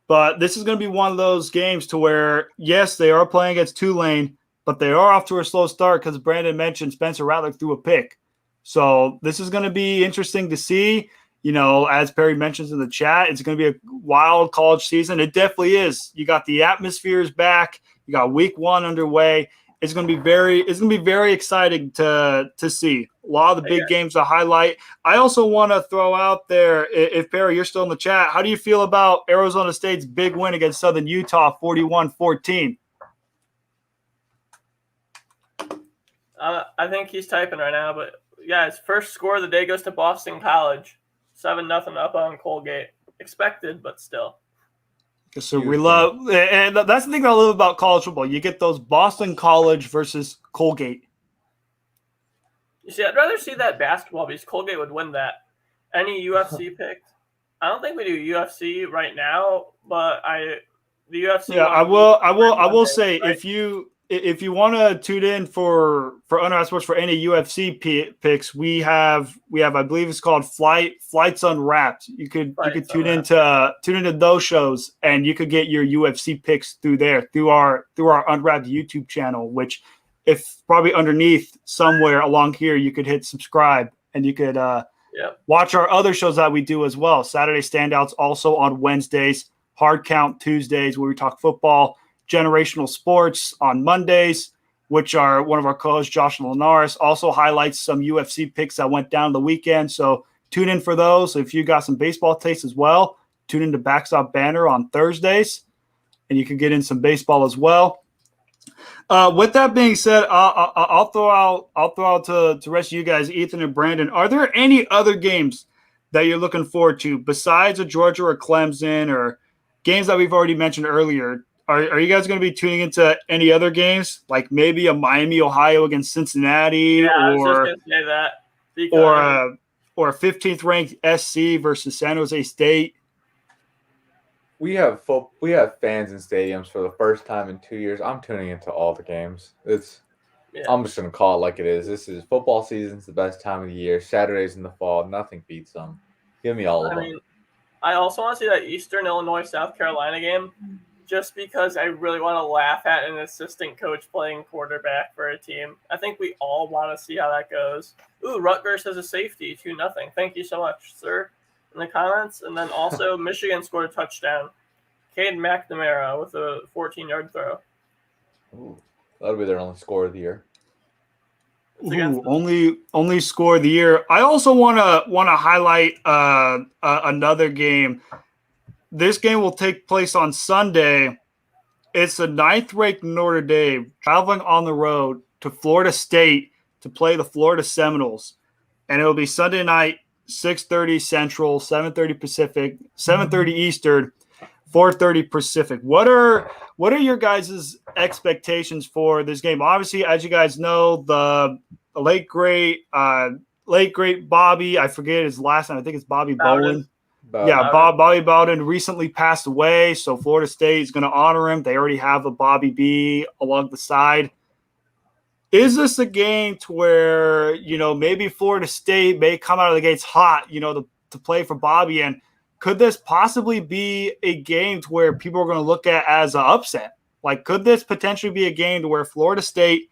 But this is going to be one of those games to where, yes, they are playing against Tulane, but they are off to a slow start because Brandon mentioned Spencer Rattler threw a pick. So this is going to be interesting to see. As Perry mentions in the chat, it's going to be a wild college season. It definitely is. You got the atmospheres back. You got week 1 underway. It's going to be very exciting to see. A lot of the big games to highlight. I also want to throw out there, if Perry, you're still in the chat, how do you feel about Arizona State's big win against Southern Utah, 41-14? I think he's typing right now, but yeah, his first score of the day goes to Boston College, 7-0 up on Colgate. Expected, but still. So we love, and that's the thing I love about college football. You get those Boston College versus Colgate. You see, I'd rather see that basketball because Colgate would win that. Any UFC picked? I don't think we do UFC right now, but the UFC. Yeah, I will say right? if you want to tune in for Unasked Sports for any UFC picks, we have I believe it's called Flights Unwrapped. You could tune into those shows and you could get your UFC picks through our Unwrapped YouTube channel, which if probably underneath somewhere along here you could hit subscribe and you could watch our other shows that we do as well. Saturday Standouts also on Wednesdays, Hard Count Tuesdays where we talk football. Generational Sports on Mondays, which are one of our co-hosts, Josh Linares, also highlights some UFC picks that went down the weekend. So tune in for those. If you got some baseball taste as well, tune into Backstop Banner on Thursdays, and you can get in some baseball as well. With that being said, I'll throw out to the rest of you guys, Ethan and Brandon. Are there any other games that you're looking forward to besides a Georgia or Clemson or games that we've already mentioned earlier? Are you guys going to be tuning into any other games, like maybe a Miami, Ohio against Cincinnati, I was just going to say that, or a 15th ranked SC versus San Jose State? We have fans in stadiums for the first time in 2 years. I'm tuning into all the games. I'm just going to call it like it is. This is football season's the best time of the year. Saturdays in the fall, nothing beats them. Give me all of them. I also want to see that Eastern Illinois South Carolina game. Just because I really want to laugh at an assistant coach playing quarterback for a team. I think we all want to see how that goes. Ooh, Rutgers has a safety, 2-0. Thank you so much, sir, in the comments. And then also Michigan scored a touchdown. Cade McNamara with a 14-yard throw. Ooh, that'll be their only score of the year. Only score of the year. I also want to highlight another game. This game will take place on Sunday. It's the 9th-ranked Notre Dame traveling on the road to Florida State to play the Florida Seminoles. And it will be Sunday night, 6:30 Central, 7:30 Pacific, 7:30 Eastern, 4:30 Pacific. What are your guys' expectations for this game? Obviously, as you guys know, the late great Bobby, I forget his last name. I think it's Bobby Bowden. Bobby Bowden recently passed away, so Florida State is going to honor him. They already have a Bobby B along the side. Is this a game to where, maybe Florida State may come out of the gates hot, to play for Bobby? And could this possibly be a game to where people are going to look at as an upset? Like, could this potentially be a game to where Florida State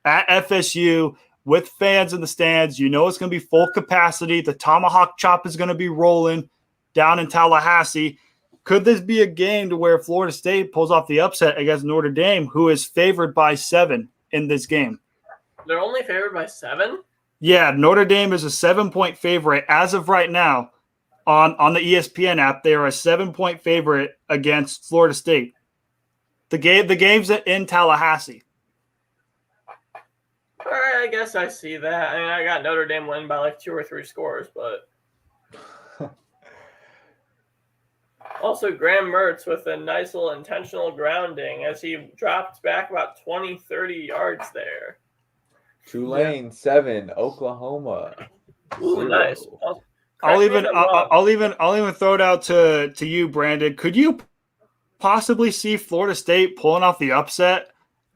at FSU with fans in the stands, it's going to be full capacity. The tomahawk chop is going to be rolling down in Tallahassee. Could this be a game to where Florida State pulls off the upset against Notre Dame, who is favored by 7 in this game? They're only favored by 7? Yeah, Notre Dame is a 7-point favorite as of right now on the ESPN app. They are a 7-point favorite against Florida State. The game's in Tallahassee. All right, I guess I see that. I mean, I got Notre Dame winning by like 2 or 3 scores, but Also, Graham Mertz with a nice little intentional grounding as he dropped back about 20, 30 yards there. Tulane 7, Oklahoma Ooh, 0. nice. I'll even throw it out to you, Brandon. Could you possibly see Florida State pulling off the upset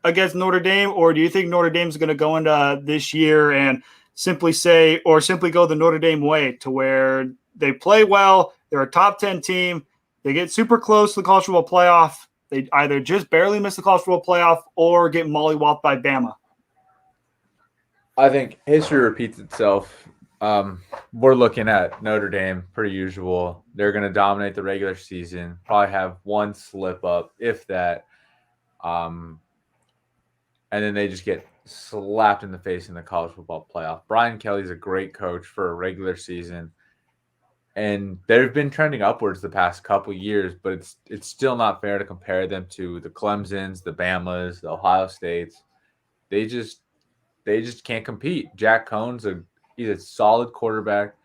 against Notre Dame, or do you think Notre Dame's going to go into this year and simply go the Notre Dame way, to where they play well, they're a top 10 team, they get super close to the college football playoff, they either just barely miss the college football playoff or get mollywopped by Bama? I think history repeats itself. We're looking at Notre Dame, per usual. They're going to dominate the regular season, probably have one slip up, if that. And then they just get slapped in the face in the college football playoff. Brian Kelly's a great coach for a regular season, and they've been trending upwards the past couple years, but it's still not fair to compare them to the Clemsons, the Bamas, the Ohio States. They just can't compete. Jack Cohn's he's a solid quarterback,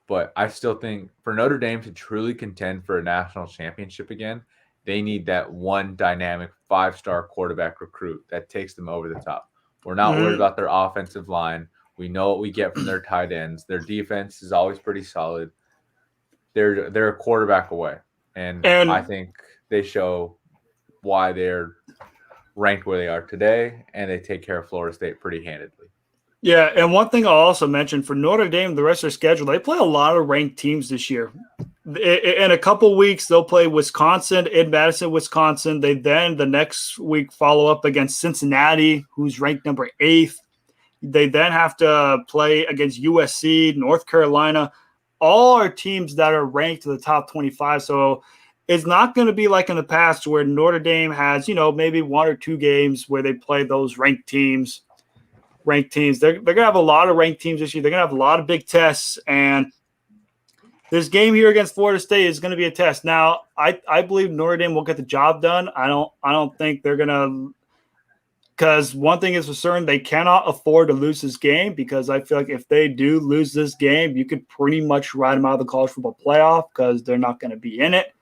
but I still think for Notre Dame to truly contend for a national championship again, they need that one dynamic 5-star quarterback recruit that takes them over the top. We're not worried about their offensive line. We know what we get from their tight ends. Their defense is always pretty solid. They're a quarterback away, and I think they show why they're ranked where they are today, and they take care of Florida State pretty handedly. Yeah, and one thing I'll also mention for Notre Dame, the rest of their schedule, they play a lot of ranked teams this year. In a couple weeks, they'll play Wisconsin in Madison, Wisconsin. They then the next week follow up against Cincinnati, who's ranked number 8th. They then have to play against USC, North Carolina. All are teams that are ranked to the top 25. So it's not going to be like in the past where Notre Dame has, maybe 1 or 2 games where they play those ranked teams. They're going to have a lot of ranked teams this year. They're going to have a lot of big tests, and this game here against Florida State is going to be a test. Now, I believe Notre Dame will get the job done. I don't think they're going to, because one thing is for certain, they cannot afford to lose this game, because I feel like if they do lose this game, you could pretty much ride them out of the college football playoff, because they're not going to be in it.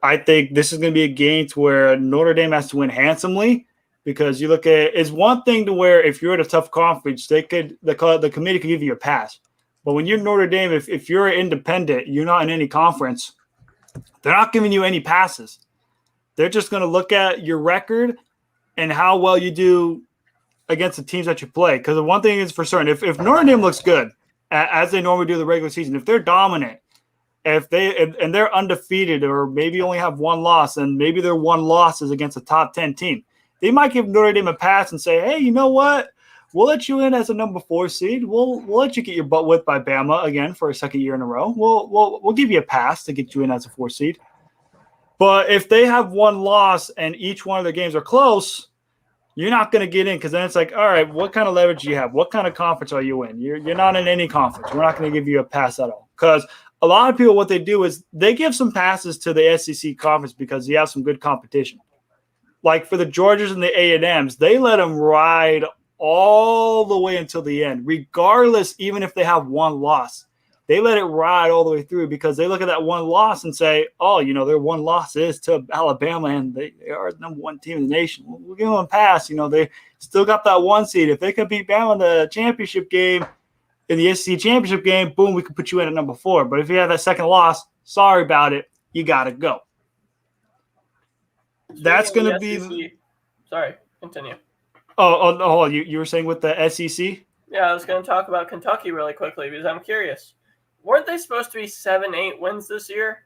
I think this is going to be a game to where Notre Dame has to win handsomely, because you look at it's one thing to where if you're at a tough conference, the committee could give you a pass. But when you're Notre Dame, if you're independent, you're not in any conference, they're not giving you any passes. They're just going to look at your record and how well you do against the teams that you play. Because the one thing is for certain, if Notre Dame looks good, as they normally do the regular season, if they're dominant, if they're undefeated or maybe only have 1 loss, and maybe their 1 loss is against a top 10 team, they might give Notre Dame a pass and say, hey, you know what? We'll let you in as a number 4 seed. We'll let you get your butt whipped by Bama again for a second year in a row. We'll give you a pass to get you in as a 4 seed. But if they have 1 loss and each one of their games are close, you're not going to get in, because then it's like, all right, what kind of leverage do you have? What kind of conference are you in? You're not in any conference. We're not going to give you a pass at all. Because a lot of people, what they do is they give some passes to the SEC conference because you have some good competition. Like for the Georgias and the A&Ms, they let them ride all the way until the end, regardless, even if they have 1 loss. They let it ride all the way through, because they look at that 1 loss and say, oh, their 1 loss is to Alabama, and they are the number 1 team in the nation. We'll give them a pass. They still got that 1 seed. If they could beat Bama in the championship game, in the SEC championship game, boom, we can put you in at number 4. But if you have that second loss, sorry about it. You got to go. That's going to be. Sorry, continue. Oh, you were saying with the SEC? Yeah, I was going to talk about Kentucky really quickly because I'm curious. Weren't they supposed to be 7-8 wins this year?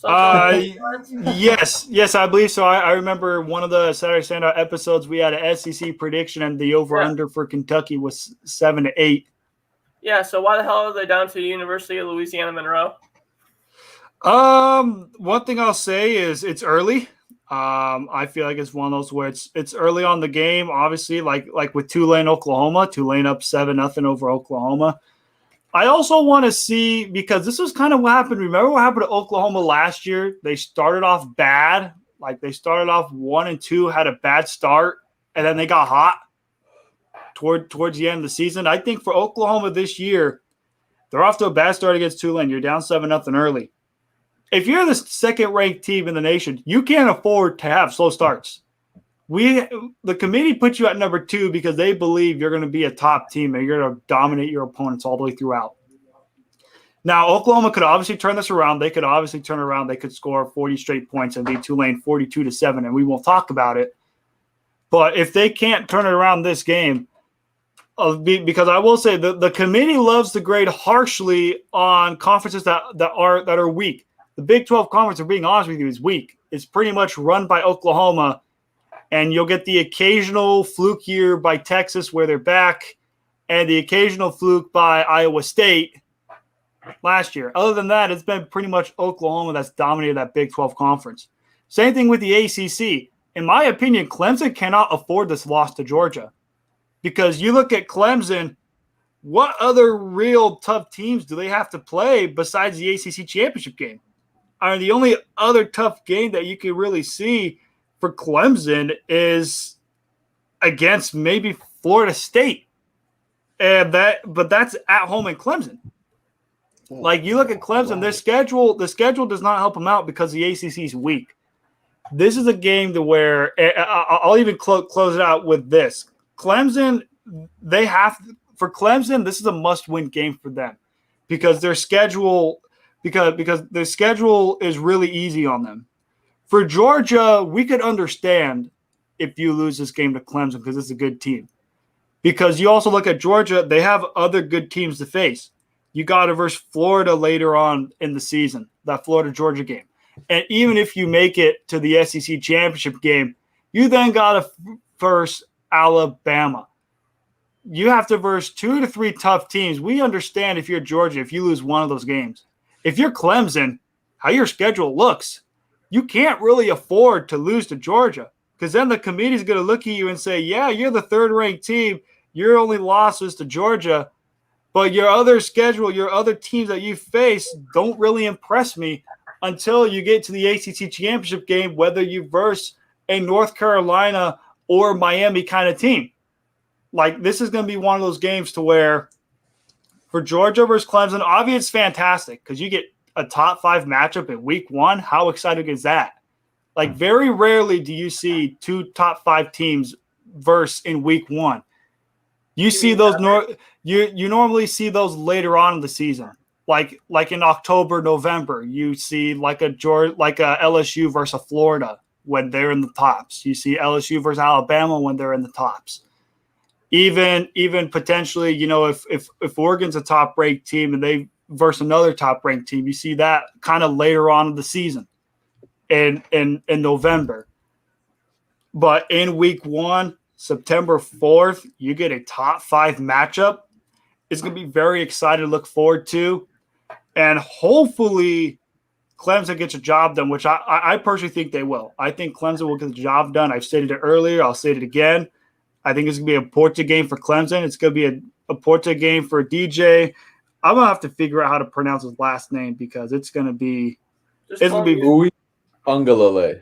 Yes, I believe so. I remember one of the Saturday Standout episodes, we had an SEC prediction, and the over-under for Kentucky was 7-8. Yeah, so why the hell are they down to the University of Louisiana Monroe? One thing I'll say is it's early. I feel like it's one of those where it's early on the game. Obviously, like with Tulane, Oklahoma. Tulane up 7-0 over Oklahoma. I also want to see, because this was kind of what happened. Remember what happened to Oklahoma last year? They started off bad. Like they started off 1-2, had a bad start, and then they got hot towards the end of the season. I think for Oklahoma this year, they're off to a bad start against Tulane. You're down 7-0 early. if you're the second-ranked team in the nation, you can't afford to have slow starts. The committee puts you at number 2 because they believe you're going to be a top team and you're going to dominate your opponents all the way throughout. Now, Oklahoma could obviously turn this around. They could obviously turn around. They could score 40 straight points and beat Tulane 42-7, and we won't talk about it. But if they can't turn it around this game, because I will say the committee loves to grade harshly on conferences that are weak. The Big 12 conference, being honest with you, is weak. It's pretty much run by Oklahoma, and you'll get the occasional fluke year by Texas where they're back, and the occasional fluke by Iowa State last year. Other than that, it's been pretty much Oklahoma that's dominated that Big 12 conference. Same thing with the ACC. In my opinion, Clemson cannot afford this loss to Georgia, because you look at Clemson, what other real tough teams do they have to play besides the ACC championship game? I mean, the only other tough game that you can really see for Clemson is against maybe Florida State, but that's at home in Clemson. Like, you look at Clemson, the schedule does not help them out because the ACC is weak. This is a game to where I'll even close it out with this. Clemson, this is a must-win game for them because their schedule is really easy on them. For Georgia, we could understand if you lose this game to Clemson because it's a good team. Because you also look at Georgia, they have other good teams to face. You got to versus Florida later on in the season, that Florida-Georgia game. And even if you make it to the SEC championship game, you then got to verse Alabama. You have to verse 2 to 3 tough teams. We understand if you're Georgia, if you lose one of those games. If you're Clemson, how your schedule looks, you can't really afford to lose to Georgia, because then the committee is going to look at you and say, yeah, you're the third-ranked team. Your only loss is to Georgia, but your other teams that you face don't really impress me until you get to the ACC championship game, whether you verse a North Carolina or Miami kind of team. Like, this is going to be one of those games to where for Georgia versus Clemson, obviously it's fantastic because you get a top 5 matchup in week 1. How exciting is that? Like, very rarely do you see 2 top 5 teams verse in week 1. You see those you normally see those later on in the season. Like in October, November, you see like a LSU versus Florida when they're in the tops. You see LSU versus Alabama when they're in the tops. Even potentially, if Oregon's a top-ranked team and they versus another top-ranked team, you see that kind of later on in the season in November. But in week 1, September 4th, you get a top 5 matchup. It's going to be very exciting to look forward to. And hopefully Clemson gets a job done, which I personally think they will. I think Clemson will get the job done. I've stated it earlier. I'll say it again. I think it's going to be a important game for Clemson. It's going to be a important game for DJ. I'm going to have to figure out how to pronounce his last name because it's going to be Uwe Ungalale.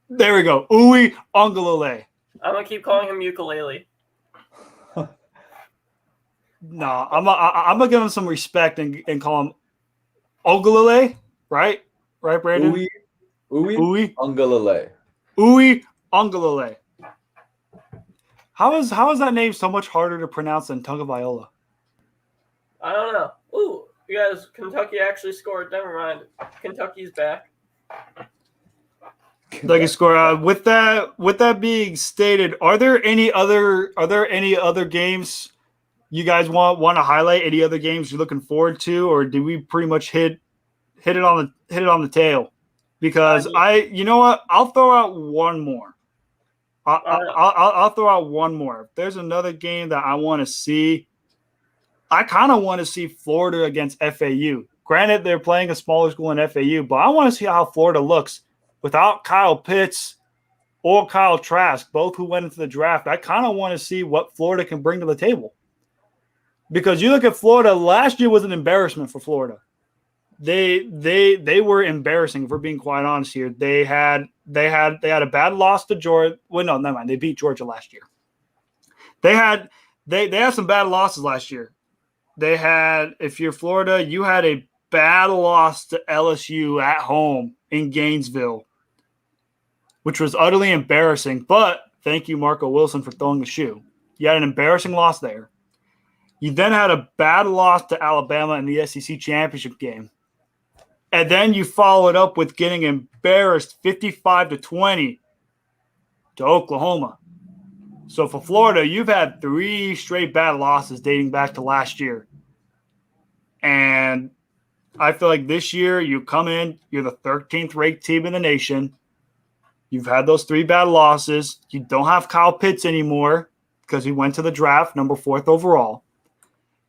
There we go. Uwe Ungalale. I'm going to keep calling him ukulele. No, I'm going to give him some respect and call him Ungalale, right? Right, Brandon? Uwe Ungalale. Uwe Ungalale. How is that name so much harder to pronounce than Tagovailoa? I don't know. Ooh, you guys, Kentucky actually scored. Never mind. Kentucky's back. Kentucky score. With that being stated, are there any other games you guys want to highlight? Any other games you're looking forward to, or did we pretty much hit it on the tail? Because you know what? I'll throw out one more. I'll throw out one more. If there's another game that I want to see, I kind of want to see Florida against FAU. Granted, they're playing a smaller school in FAU, but I want to see how Florida looks without Kyle Pitts or Kyle Trask, both who went into the draft. I kind of want to see what Florida can bring to the table. Because you look at Florida, last year was an embarrassment for Florida. They were embarrassing, if we're being quite honest here. They had a bad loss to Georgia. Well, no, never mind. They beat Georgia last year. They had some bad losses last year. They had, if you're Florida, you had a bad loss to LSU at home in Gainesville, which was utterly embarrassing. But thank you, Marco Wilson, for throwing the shoe. You had an embarrassing loss there. You then had a bad loss to Alabama in the SEC championship game. And then you followed up with getting embarrassed 55-20 to Oklahoma. So for Florida, you've had 3 straight bad losses dating back to last year. And I feel like this year you come in, you're the 13th ranked team in the nation. You've had those 3 bad losses. You don't have Kyle Pitts anymore because he went to the draft, number 4th overall.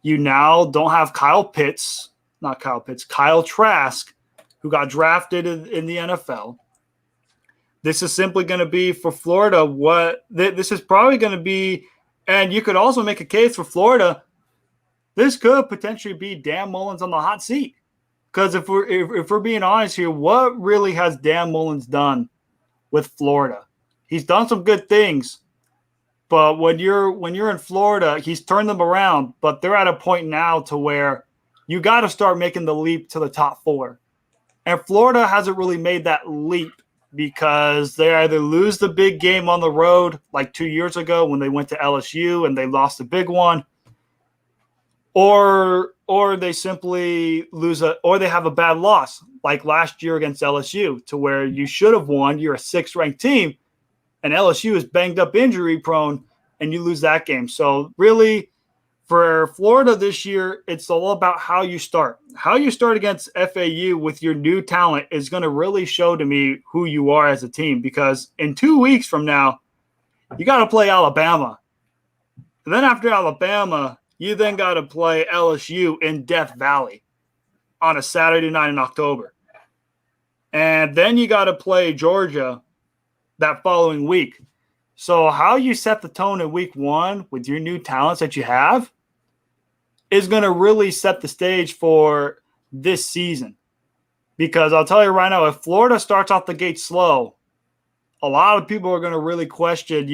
You now don't have Kyle Trask, who got drafted in the NFL. This is simply going to be for Florida this is probably going to be, and you could also make a case for Florida. This could potentially be Dan Mullins on the hot seat. Because if we're being honest here, what really has Dan Mullins done with Florida? He's done some good things, but when you're in Florida, he's turned them around. But they're at a point now to where you got to start making the leap to the top 4, and Florida hasn't really made that leap because they either lose the big game on the road, like 2 years ago when they went to LSU and they lost the big one, or they simply lose or they have a bad loss, like last year against LSU, to where you should have won. You're a 6th ranked team, and LSU is banged up, injury prone, and you lose that game. So really, for Florida this year, it's all about how you start. How you start against FAU with your new talent is going to really show to me who you are as a team, because in 2 weeks from now, you got to play Alabama. And then after Alabama, you then got to play LSU in Death Valley on a Saturday night in October. And then you got to play Georgia that following week. So how you set the tone in week 1 with your new talents that you have is going to really set the stage for this season. Because I'll tell you right now, if Florida starts off the gate slow, a lot of people are going to really question,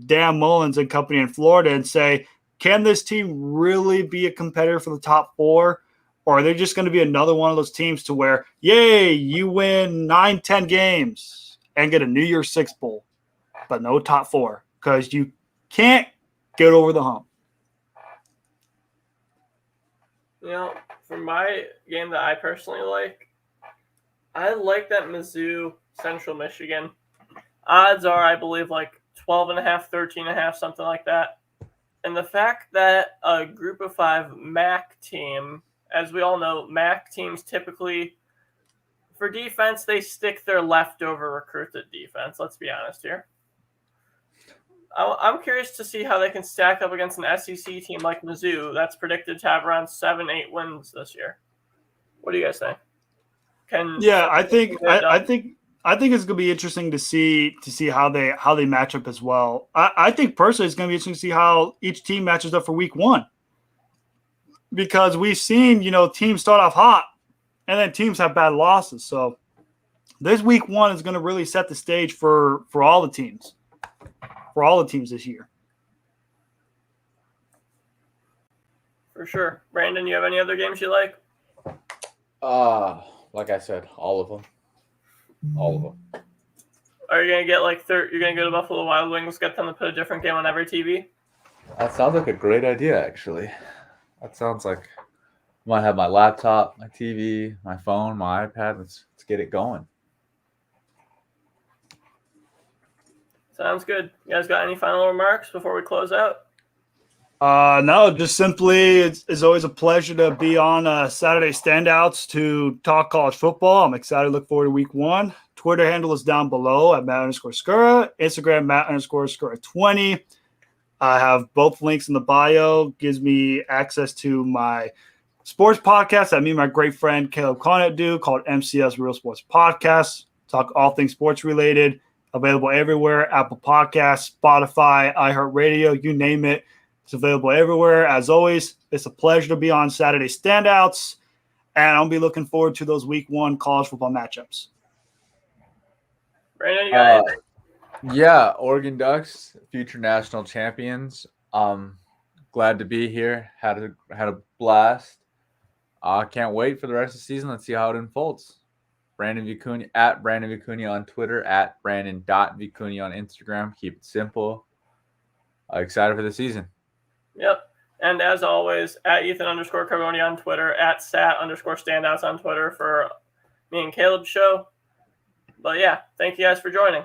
Dan Mullins and company in Florida and say, can this team really be a competitor for the top 4? Or are they just going to be another one of those teams to where, yay, you win 9-10 games and get a New Year's Six Bowl, but no top 4 because you can't get over the hump? For my game that I personally like, I like that Mizzou Central Michigan. Odds are, I believe, like 12.5, 13.5, something like that. And the fact that a group of 5 MAC team, as we all know, MAC teams typically, for defense, they stick their leftover recruited defense. Let's be honest here. I'm curious to see how they can stack up against an SEC team like Mizzou that's predicted to have around 7-8 wins this year. What do you guys think? I think it's gonna be interesting to see how they match up as well. I think personally it's gonna be interesting to see how each team matches up for week 1. Because we've seen, teams start off hot and then teams have bad losses. So this week 1 is gonna really set the stage for all the teams. For all the teams this year. For sure. Brandon, you have any other games you like? Like I said, all of them. All of them. Are you going to get you're going to go to Buffalo Wild Wings, get them to put a different game on every TV? That sounds like a great idea, actually. That sounds like I might have my laptop, my TV, my phone, my iPad. Let's get it going. Sounds good. You guys got any final remarks before we close out? No, just simply it's always a pleasure to be on Saturday Standouts to talk college football. I'm excited to look forward to week 1. Twitter handle is down below at Matt_Skura. Instagram, Matt_Skura20. I have both links in the bio. Gives me access to my sports podcast that me and my great friend Caleb Conant do called MCS Real Sports Podcast. Talk all things sports related. Available everywhere. Apple Podcasts, Spotify, iHeartRadio, you name it. It's available everywhere. As always, it's a pleasure to be on Saturday Standouts, and I'll be looking forward to those week 1 college football matchups. Brandon, you got anything? Yeah, Oregon Ducks, future national champions. Glad to be here. Had a blast. I can't wait for the rest of the season. Let's see how it unfolds. Brandon Vicuña at Brandon Vicuña on Twitter, at Brandon.Vicuña on Instagram. Keep it simple. Excited for the season. Yep. And as always, at Ethan_Carboni on Twitter, at Sat_standouts on Twitter for me and Caleb's show. But yeah, thank you guys for joining.